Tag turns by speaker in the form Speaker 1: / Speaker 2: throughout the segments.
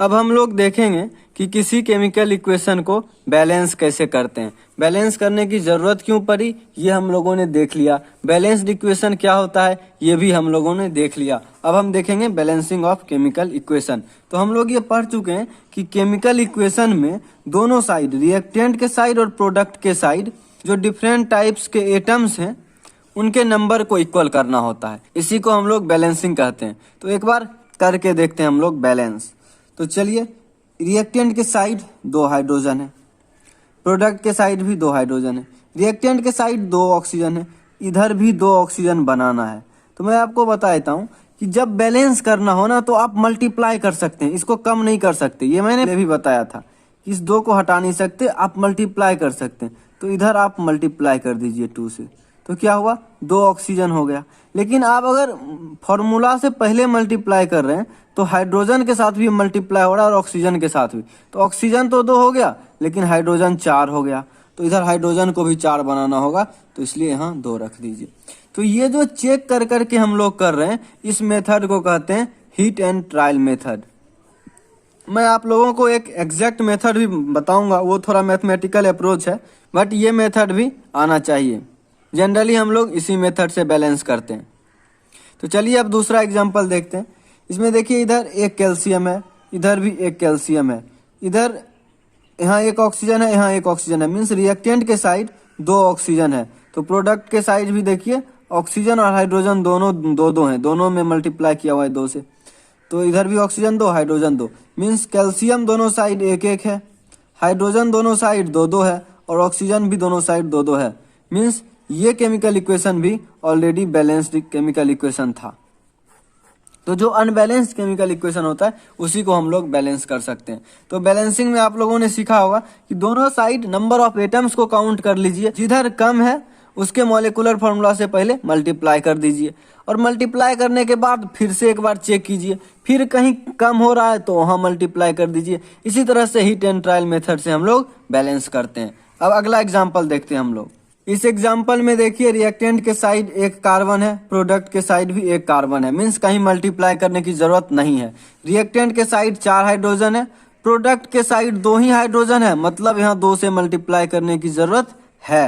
Speaker 1: अब हम लोग देखेंगे कि किसी केमिकल इक्वेशन को बैलेंस कैसे करते हैं। बैलेंस करने की ज़रूरत क्यों पड़ी ये हम लोगों ने देख लिया। बैलेंस्ड इक्वेशन क्या होता है ये भी हम लोगों ने देख लिया। अब हम देखेंगे बैलेंसिंग ऑफ केमिकल इक्वेशन। तो हम लोग ये पढ़ चुके हैं कि केमिकल इक्वेशन में दोनों साइड, रिएक्टेंट के साइड और प्रोडक्ट के साइड, जो डिफरेंट टाइप्स के एटम्स हैं उनके नंबर को इक्वल करना होता है। इसी को हम लोग बैलेंसिंग कहते हैं। तो एक बार करके देखते हैं हम लोग बैलेंस। तो चलिए, रिएक्टेंट के साइड 2 हाइड्रोजन है, प्रोडक्ट के साइड भी 2 हाइड्रोजन है, रिएक्टेंट के साइड 2 ऑक्सीजन है, इधर भी 2 ऑक्सीजन बनाना है। तो मैं आपको बता देता हूँ कि जब बैलेंस करना हो ना तो आप मल्टीप्लाई कर सकते हैं, इसको कम नहीं कर सकते। ये मैंने भी बताया था कि इस 2 को हटा नहीं सकते, आप मल्टीप्लाई कर सकते हैं। तो इधर आप मल्टीप्लाई कर दीजिए 2 से, तो क्या हुआ 2 ऑक्सीजन हो गया। लेकिन आप अगर फॉर्मूला से पहले मल्टीप्लाई कर रहे हैं तो हाइड्रोजन के साथ भी मल्टीप्लाई हो रहा है और ऑक्सीजन के साथ भी। तो ऑक्सीजन तो 2 हो गया लेकिन हाइड्रोजन 4 हो गया। तो इधर हाइड्रोजन को भी 4 बनाना होगा, तो इसलिए यहाँ 2 रख दीजिए। तो ये जो चेक कर करके हम लोग कर रहे हैं इस मेथड को कहते हैं हीट एंड ट्रायल मेथड। मैं आप लोगों को एक एग्जैक्ट मेथड भी बताऊंगा, वो थोड़ा मैथमेटिकल अप्रोच है, बट ये मेथड भी आना चाहिए। जनरली हम लोग इसी मेथड से बैलेंस करते हैं। तो चलिए अब दूसरा एग्जांपल देखते हैं। इसमें देखिए इधर एक कैल्शियम है, इधर भी एक कैल्शियम है, इधर यहाँ एक ऑक्सीजन है, यहाँ एक ऑक्सीजन है। मीन्स रिएक्टेंट के साइड 2 ऑक्सीजन है। तो प्रोडक्ट के साइड भी देखिए ऑक्सीजन और हाइड्रोजन दोनों 2-2 हैं, दोनों में मल्टीप्लाई किया हुआ है 2 से। तो इधर भी ऑक्सीजन 2, हाइड्रोजन 2। मीन्स कैल्शियम दोनों साइड 1-1 है, हाइड्रोजन दोनों साइड 2-2 है और ऑक्सीजन भी दोनों साइड 2-2 है। मीन्स ये केमिकल इक्वेशन भी ऑलरेडी बैलेंस्ड केमिकल इक्वेशन था। तो जो अनबैलेंस्ड केमिकल इक्वेशन होता है उसी को हम लोग बैलेंस कर सकते हैं। तो बैलेंसिंग में आप लोगों ने सीखा होगा कि दोनों साइड नंबर ऑफ एटम्स को काउंट कर लीजिए, जिधर कम है उसके मॉलिक्यूलर फॉर्मूला से पहले मल्टीप्लाई कर दीजिए और मल्टीप्लाई करने के बाद फिर से एक बार चेक कीजिए, फिर कहीं कम हो रहा है तो वहाँ मल्टीप्लाई कर दीजिए। इसी तरह से हीट एंड ट्रायल मेथड से हम लोग बैलेंस करते हैं। अब अगला एग्जाम्पल देखते हैं हम लोग। इस एग्जाम्पल में देखिए रिएक्टेंट के साइड 1 कार्बन है, प्रोडक्ट के साइड भी 1 कार्बन है। मीन्स कहीं मल्टीप्लाई करने की जरूरत नहीं है। रिएक्टेंट के साइड 4 हाइड्रोजन है, प्रोडक्ट के साइड 2 ही हाइड्रोजन है, मतलब यहाँ 2 से मल्टीप्लाई करने की जरूरत है।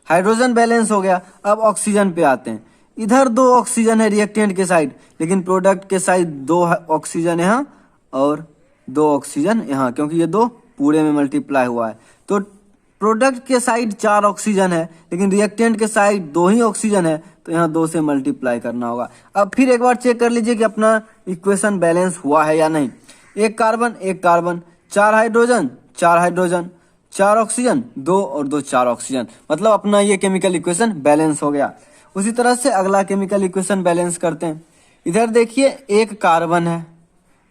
Speaker 1: हाइड्रोजन बैलेंस हो गया। अब ऑक्सीजन पे आते हैं। इधर 2 ऑक्सीजन है रिएक्टेंट के साइड, लेकिन प्रोडक्ट के साइड 2 ऑक्सीजन यहाँ और 2 ऑक्सीजन यहाँ, क्योंकि ये 2 पूरे में मल्टीप्लाई हुआ है। तो प्रोडक्ट के साइड 4 ऑक्सीजन है लेकिन रिएक्टेंट के साइड 2 ही ऑक्सीजन है, तो यहाँ 2 से मल्टीप्लाई करना होगा। अब फिर एक बार चेक कर लीजिए कि अपना इक्वेशन बैलेंस हुआ है या नहीं। 1 carbon 1 carbon, 4 hydrogen 4 hydrogen, 4 oxygen 2 और 2 4 ऑक्सीजन, मतलब अपना ये केमिकल इक्वेशन बैलेंस हो गया। उसी तरह से अगला केमिकल इक्वेशन बैलेंस करते हैं। इधर देखिए 1 कार्बन है,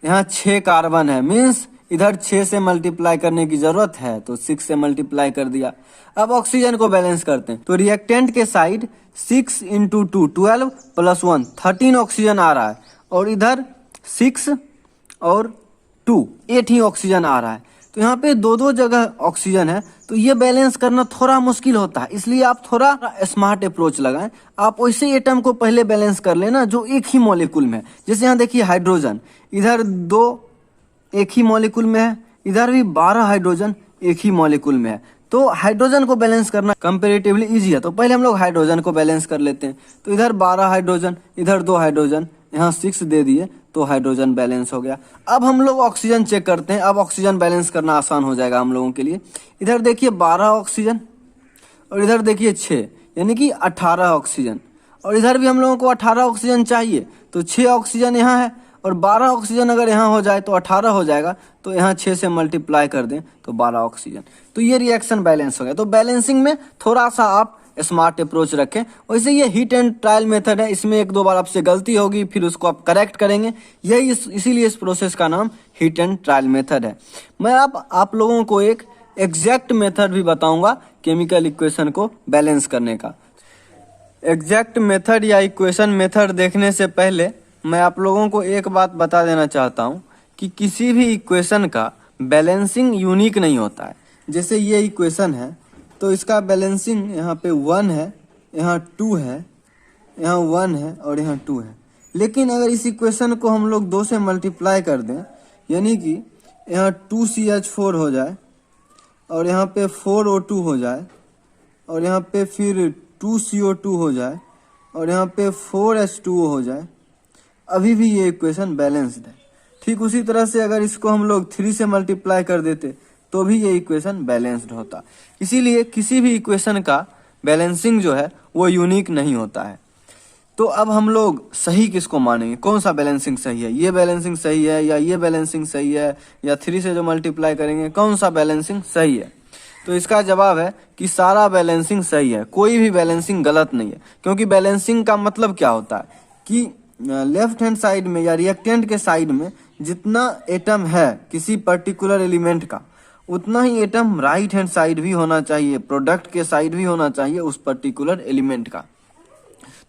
Speaker 1: यहाँ 6 कार्बन है। मीन्स इधर 6 से मल्टीप्लाई करने की जरूरत है, तो 6 से मल्टीप्लाई कर दिया। अब ऑक्सीजन को बैलेंस करते हैं। तो रिएक्टेंट के साइड 6 × 2 12 + 1 13 ऑक्सीजन आ रहा है और इधर 6 और 2 8 ही ऑक्सीजन आ रहा है। तो यहाँ पे 2-2 जगह ऑक्सीजन है, तो ये बैलेंस करना थोड़ा मुश्किल होता है। इसलिए आप थोड़ा स्मार्ट अप्रोच लगाएं। आप वैसे एटम को पहले बैलेंस कर लेना जो एक ही मॉलिक्यूल में है। जैसे यहाँ देखिए हाइड्रोजन, इधर 2 एक ही मॉलिक्यूल में है, इधर भी 12 हाइड्रोजन एक ही मॉलिक्यूल में है। तो हाइड्रोजन को बैलेंस करना कंपैरेटिवली इजी है। तो पहले हम लोग हाइड्रोजन को बैलेंस कर लेते हैं। तो इधर 12 हाइड्रोजन, इधर 2 हाइड्रोजन, यहाँ 6 दे दिए, तो हाइड्रोजन बैलेंस हो गया। अब हम लोग ऑक्सीजन चेक करते हैं। अब ऑक्सीजन बैलेंस करना आसान हो जाएगा हम लोगों के लिए। इधर देखिए 12 ऑक्सीजन और इधर देखिए 6, यानी कि 18 ऑक्सीजन। और इधर भी हम लोगों को 18 ऑक्सीजन चाहिए, तो 6 ऑक्सीजन यहाँ है और 12 ऑक्सीजन अगर यहाँ हो जाए तो 18 हो जाएगा। तो यहाँ 6 से मल्टीप्लाई कर दें तो 12 ऑक्सीजन। तो ये रिएक्शन बैलेंस हो गया। तो बैलेंसिंग में थोड़ा सा आप स्मार्ट अप्रोच रखें। वैसे ये हीट एंड ट्रायल मेथड है, इसमें 1-2 बार आपसे गलती होगी, फिर उसको आप करेक्ट करेंगे। यही इसीलिए इस प्रोसेस का नाम हीट एंड ट्रायल मेथड है। मैं अब आप लोगों को एक एग्जैक्ट मेथड भी बताऊंगा केमिकल इक्वेशन को बैलेंस करने का। एग्जैक्ट मेथड या इक्वेशन मेथड देखने से पहले मैं आप लोगों को एक बात बता देना चाहता हूँ कि किसी भी इक्वेशन का बैलेंसिंग यूनिक नहीं होता है। जैसे ये इक्वेशन है तो इसका बैलेंसिंग यहाँ पे 1 है, यहाँ 2 है, यहाँ 1 है और यहाँ 2 है। लेकिन अगर इस इक्वेशन को हम लोग 2 से मल्टीप्लाई कर दें, यानी कि यहाँ 2CH4 हो जाए और यहाँ पे 4O2 हो जाए और यहाँ पे फिर 2CO2 हो जाए और यहाँ पे 4H2O हो जाए, अभी भी ये इक्वेशन बैलेंस्ड है। ठीक उसी तरह से अगर इसको हम लोग 3 से मल्टीप्लाई कर देते तो भी ये इक्वेशन बैलेंस्ड होता। इसीलिए किसी भी इक्वेशन का बैलेंसिंग जो है वो यूनिक नहीं होता है। तो अब हम लोग सही किसको मानेंगे, कौन सा बैलेंसिंग सही है, ये बैलेंसिंग सही है या ये बैलेंसिंग सही है या 3 से जो मल्टीप्लाई करेंगे कौन सा बैलेंसिंग सही है? तो इसका जवाब है कि सारा बैलेंसिंग सही है, कोई भी बैलेंसिंग गलत नहीं है। क्योंकि बैलेंसिंग का मतलब क्या होता है कि लेफ्ट हैंड साइड में या रिएक्टेंट के साइड में जितना एटम है किसी पर्टिकुलर एलिमेंट का, उतना ही एटम राइट हैंड साइड भी होना चाहिए, प्रोडक्ट के साइड भी होना चाहिए उस पर्टिकुलर एलिमेंट का।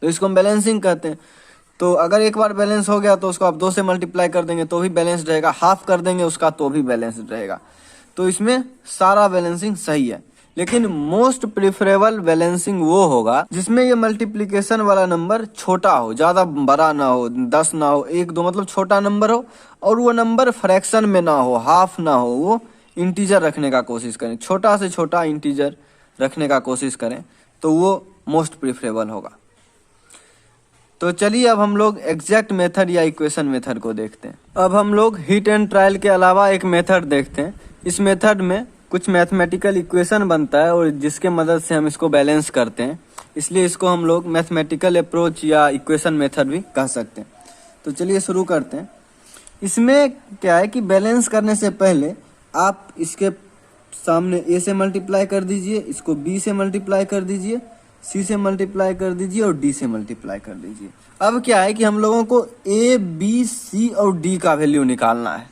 Speaker 1: तो इसको हम बैलेंसिंग कहते हैं। तो अगर एक बार बैलेंस हो गया तो उसको आप 2 से मल्टीप्लाई कर देंगे तो भी बैलेंस रहेगा, हाफ कर देंगे उसका तो भी बैलेंस रहेगा। तो इसमें सारा बैलेंसिंग सही है। लेकिन मोस्ट प्रिफरेबल बैलेंसिंग वो होगा जिसमें ये मल्टीप्लिकेशन वाला नंबर छोटा हो, ज्यादा बड़ा ना हो, 10 ना हो, 1 2 मतलब छोटा नंबर हो और वो नंबर फ्रैक्शन में ना हो, हाफ ना हो, वो इंटीजर रखने का कोशिश करें, छोटा से छोटा इंटीजर रखने का कोशिश करें तो वो मोस्ट प्रिफरेबल होगा। तो चलिए अब हम लोग एग्जैक्ट मेथड या इक्वेशन मेथड को देखते हैं। अब हम लोग हिट एंड ट्रायल के अलावा एक मेथड देखते हैं। इस मेथड में कुछ मैथमेटिकल इक्वेशन बनता है और जिसके मदद से हम इसको बैलेंस करते हैं, इसलिए इसको हम लोग मैथमेटिकल अप्रोच या इक्वेशन मेथड भी कह सकते हैं। तो चलिए शुरू करते हैं। इसमें क्या है कि बैलेंस करने से पहले आप इसके सामने a से मल्टीप्लाई कर दीजिए, इसको b से मल्टीप्लाई कर दीजिए, c से मल्टीप्लाई कर दीजिए और d से मल्टीप्लाई कर दीजिए। अब क्या है कि हम लोगों को a, b, c और d का वैल्यू निकालना है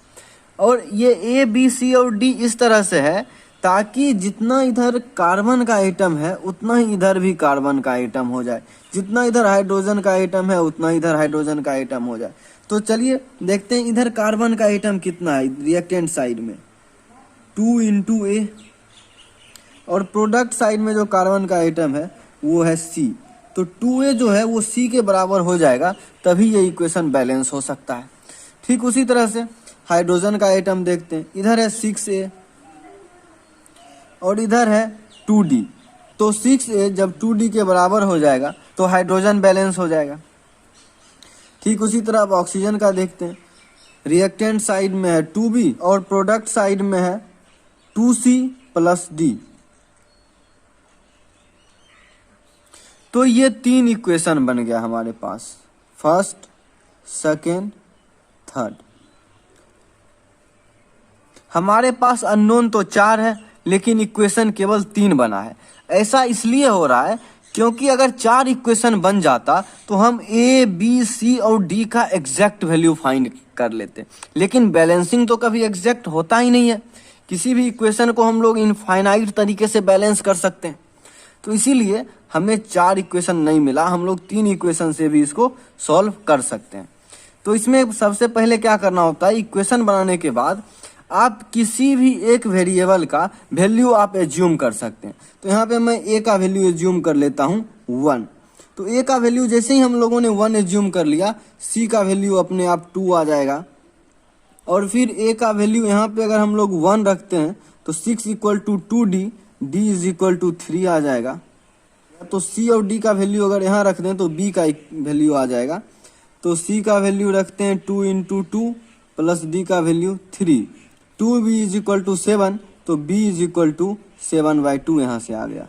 Speaker 1: और ये a, b, c और d इस तरह से है ताकि जितना इधर कार्बन का आइटम है उतना ही इधर भी कार्बन का आइटम हो जाए, जितना इधर हाइड्रोजन का आइटम है उतना इधर हाइड्रोजन का आइटम हो जाए। तो चलिए देखते हैं इधर कार्बन का आइटम कितना है रिएक्टेंट साइड में, 2 × a और प्रोडक्ट साइड में जो कार्बन का आइटम है वो है C। तो 2a जो है वो C के बराबर हो जाएगा, तभी ये इक्वेशन बैलेंस हो सकता है। ठीक उसी तरह से हाइड्रोजन का आइटम देखते हैं, इधर है 6a और इधर है 2d। तो 6a जब 2d के बराबर हो जाएगा तो हाइड्रोजन बैलेंस हो जाएगा। ठीक उसी तरह अब ऑक्सीजन का देखते हैं, रिएक्टेंट साइड में है 2b और प्रोडक्ट साइड में है 2c + d। तो ये 3 इक्वेशन बन गया हमारे पास, फर्स्ट, सेकेंड, थर्ड। हमारे पास अननोन तो 4 है लेकिन इक्वेशन केवल 3 बना है। ऐसा इसलिए हो रहा है क्योंकि अगर 4 इक्वेशन बन जाता तो हम a, b, c और d का एग्जैक्ट वैल्यू फाइंड कर लेते, लेकिन बैलेंसिंग तो कभी एग्जैक्ट होता ही नहीं है। किसी भी इक्वेशन को हम लोग इनफाइनाइट तरीके से बैलेंस कर सकते हैं, तो इसीलिए हमें 4 इक्वेशन नहीं मिला, हम लोग 3 इक्वेशन से भी इसको सॉल्व कर सकते हैं। तो इसमें सबसे पहले क्या करना होता है, इक्वेशन बनाने के बाद आप किसी भी एक वेरिएबल का वैल्यू आप एज्यूम कर सकते हैं। तो यहाँ पे मैं a का वैल्यू एज्यूम कर लेता हूँ 1। तो a का वैल्यू जैसे ही हम लोगों ने 1 एज्यूम कर लिया, c का वैल्यू अपने आप 2 आ जाएगा और फिर a का वैल्यू यहाँ पे अगर हम लोग 1 रखते हैं तो 6 = 2d, d = 3 आ जाएगा। तो c और d का वैल्यू अगर यहाँ रख दें तो b का वैल्यू आ जाएगा। तो c का वैल्यू रखते हैं 2 × 2 प्लस d का वैल्यू 3, 2b = 7, तो b = 7/2 यहाँ से आ गया,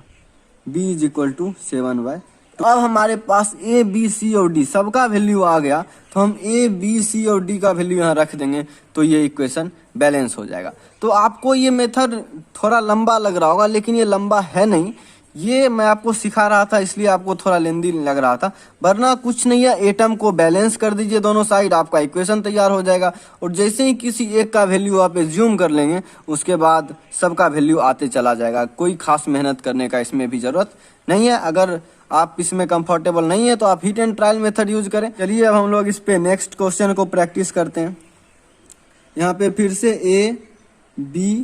Speaker 1: b = 7/2। तो अब हमारे पास a, b, c और d सबका वैल्यू आ गया, तो हम a, b, c और d का वैल्यू यहाँ रख देंगे तो ये इक्वेशन बैलेंस हो जाएगा। तो आपको ये मेथड थोड़ा लंबा लग रहा होगा लेकिन ये लंबा है नहीं, ये मैं आपको सिखा रहा था इसलिए आपको थोड़ा लेंदी लग रहा था, वरना कुछ नहीं है। एटम को बैलेंस कर दीजिए दोनों साइड, आपका इक्वेशन तैयार हो जाएगा। और जैसे ही किसी एक का वैल्यू आप एज्यूम कर लेंगे उसके बाद सबका वैल्यू आते चला जाएगा। कोई खास मेहनत करने का इसमें भी जरूरत नहीं है। अगर आप इसमें कंफर्टेबल नहीं है तो आप hit and trial method use करें। चलिए अब हम लोग इस पे नेक्स्ट क्वेश्चन को प्रैक्टिस करते हैं। यहाँ पे फिर से a, b,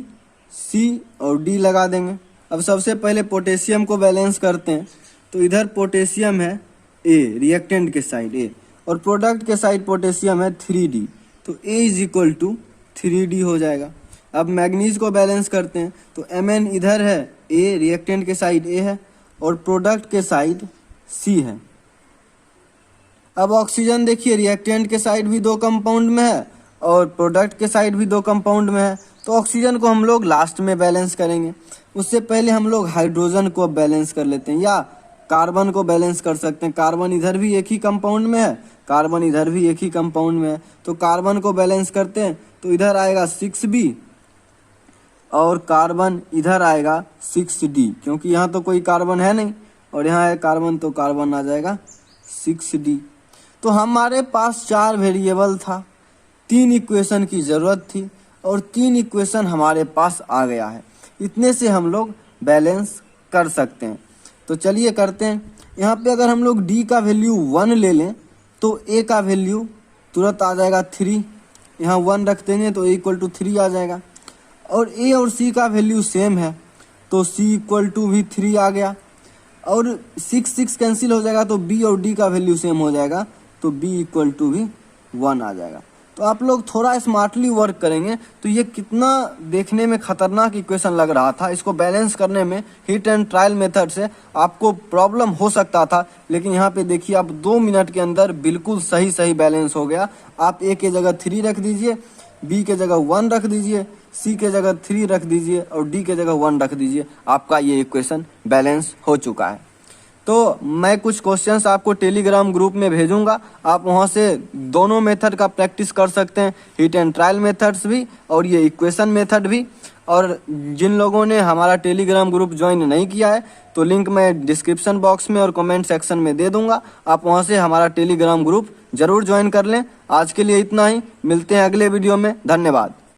Speaker 1: c और d लगा देंगे। अब सबसे पहले पोटेशियम को बैलेंस करते हैं। तो इधर पोटेशियम है a, रिएक्टेंट के साइड a, और प्रोडक्ट के साइड पोटेशियम है 3d। तो a = 3d हो जाएगा। अब मैग्नीज को बैलेंस करते हैं तो Mn इधर है, A रिएक्टेंट के साइड A है और प्रोडक्ट के साइड C है। अब ऑक्सीजन देखिए, रिएक्टेंट के साइड भी 2 कंपाउंड में है और प्रोडक्ट के साइड भी 2 कंपाउंड में है, तो ऑक्सीजन को हम लोग लास्ट में बैलेंस करेंगे। उससे पहले हम लोग हाइड्रोजन को बैलेंस कर लेते हैं या कार्बन को बैलेंस कर सकते हैं। कार्बन इधर भी एक ही कंपाउंड में है, कार्बन इधर भी एक ही कंपाउंड में है, तो कार्बन को बैलेंस करते हैं तो इधर आएगा 6B और कार्बन इधर आएगा 6D, क्योंकि यहाँ तो कोई कार्बन है नहीं और यहाँ है कार्बन, तो कार्बन आ जाएगा 6D। तो हमारे पास 4 वेरिएबल था, 3 इक्वेशन की ज़रूरत थी और 3 इक्वेशन हमारे पास आ गया है। इतने से हम लोग बैलेंस कर सकते हैं। तो चलिए करते हैं। यहाँ पे अगर हम लोग D का वैल्यू 1 ले लें तो A का वैल्यू तुरंत आ जाएगा 3, यहाँ 1 रख देंगे तो A = 3 आ जाएगा। और A और C का वैल्यू सेम है तो C = भी 3 आ गया और 6 कैंसिल हो जाएगा तो B और D का वैल्यू सेम हो जाएगा तो B = भी 1 आ जाएगा। तो आप लोग थोड़ा स्मार्टली वर्क करेंगे तो ये कितना देखने में खतरनाक इक्वेशन लग रहा था, इसको बैलेंस करने में हिट एंड ट्रायल मेथड से आपको प्रॉब्लम हो सकता था, लेकिन यहाँ पे देखिए आप 2 मिनट के अंदर बिल्कुल सही बैलेंस हो गया। आप A के जगह 3 रख दीजिए, B के जगह 1 रख दीजिए, C के जगह 3 रख दीजिए और D के जगह 1 रख दीजिए, आपका ये इक्वेशन बैलेंस हो चुका है। तो मैं कुछ क्वेश्चंस आपको टेलीग्राम ग्रुप में भेजूंगा, आप वहां से दोनों मेथड का प्रैक्टिस कर सकते हैं, हिट एंड ट्रायल मेथड्स भी और ये इक्वेशन मेथड भी। और जिन लोगों ने हमारा टेलीग्राम ग्रुप ज्वाइन नहीं किया है तो लिंक मैं डिस्क्रिप्शन बॉक्स में और कमेंट सेक्शन में दे दूंगा, आप वहां से हमारा टेलीग्राम ग्रुप जरूर ज्वाइन कर लें। आज के लिए इतना ही, मिलते हैं अगले वीडियो में, धन्यवाद।